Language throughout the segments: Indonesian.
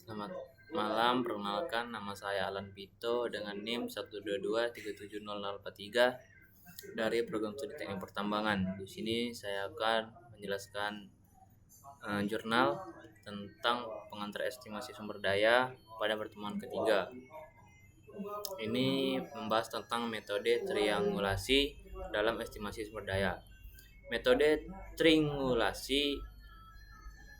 Selamat malam, perkenalkan nama saya Alan Pito dengan NIM 122370043 dari program studi Teknik Pertambangan. Di sini saya akan menjelaskan jurnal tentang pengantar estimasi sumber daya pada pertemuan ketiga. Ini membahas tentang metode triangulasi dalam estimasi sumber daya. Metode triangulasi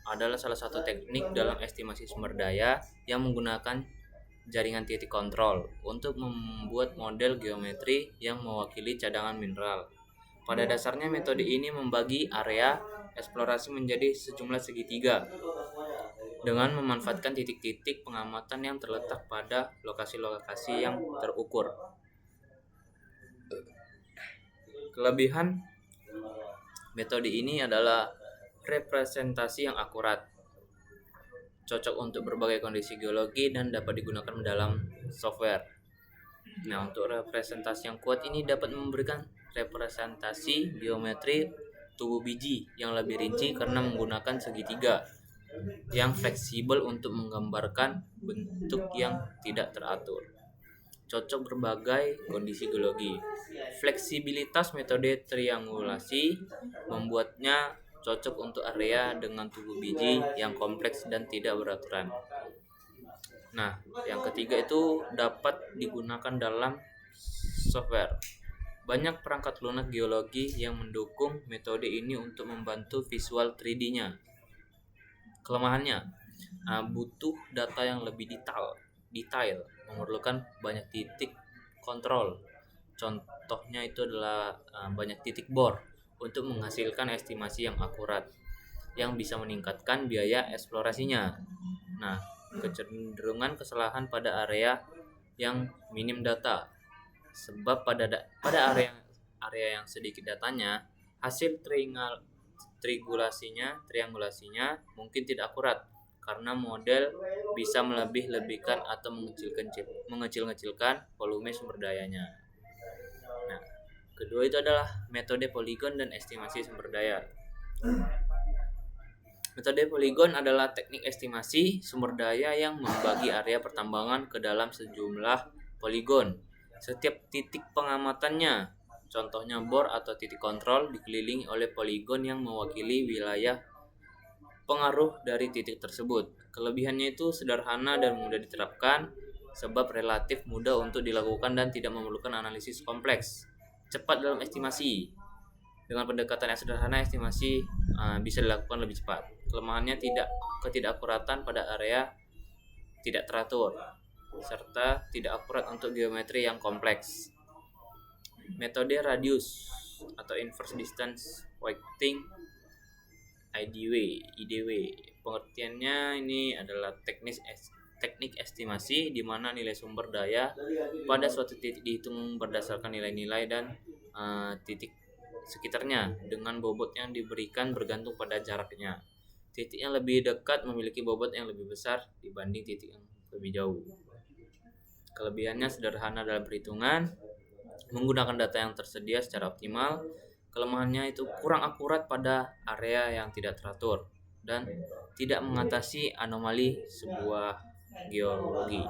adalah salah satu teknik dalam estimasi sumber daya yang menggunakan jaringan titik kontrol untuk membuat model geometri yang mewakili cadangan mineral. Pada dasarnya metode ini membagi area eksplorasi menjadi sejumlah segitiga dengan memanfaatkan titik-titik pengamatan yang terletak pada lokasi-lokasi yang terukur. Kelebihan metode ini adalah representasi yang akurat, cocok untuk berbagai kondisi geologi dan dapat digunakan dalam software. Nah, untuk representasi yang kuat ini dapat memberikan representasi geometri tubuh biji yang lebih rinci karena menggunakan segitiga yang fleksibel untuk menggambarkan bentuk yang tidak teratur. Cocok berbagai kondisi geologi. Fleksibilitas metode triangulasi membuatnya cocok untuk area dengan tubuh biji yang kompleks dan tidak beraturan. Nah, yang ketiga itu dapat digunakan dalam software. Banyak perangkat lunak geologi yang mendukung metode ini untuk membantu visual 3D-nya. Kelemahannya, butuh data yang lebih detail, memerlukan banyak titik kontrol. Contohnya itu adalah banyak titik bor untuk menghasilkan estimasi yang akurat yang bisa meningkatkan biaya eksplorasinya. Nah, kecenderungan kesalahan pada area yang minim data, sebab pada area yang sedikit datanya, hasil triangulasinya mungkin tidak akurat karena model bisa melebih-lebihkan atau mengecil-ngecilkan volume sumber dayanya. Nah, kedua itu adalah metode poligon dan estimasi sumber daya. Metode poligon adalah teknik estimasi sumber daya yang membagi area pertambangan ke dalam sejumlah poligon. Setiap titik pengamatannya, contohnya bor atau titik kontrol, dikelilingi oleh poligon yang mewakili wilayah pengaruh dari titik tersebut. Kelebihannya itu sederhana dan mudah diterapkan, sebab relatif mudah untuk dilakukan dan tidak memerlukan analisis kompleks. Cepat dalam estimasi. Dengan pendekatan yang sederhana, estimasi bisa dilakukan lebih cepat. Kelemahannya ketidakakuratan pada area tidak teratur, serta tidak akurat untuk geometri yang kompleks. Metode radius atau inverse distance weighting IDW. Pengertiannya ini adalah teknik estimasi di mana nilai sumber daya pada suatu titik dihitung berdasarkan nilai-nilai dan titik sekitarnya dengan bobot yang diberikan bergantung pada jaraknya. Titik yang lebih dekat memiliki bobot yang lebih besar dibanding titik yang lebih jauh. Kelebihannya sederhana dalam perhitungan, menggunakan data yang tersedia secara optimal. Kelemahannya itu kurang akurat pada area yang tidak teratur dan tidak mengatasi anomali sebuah geologi.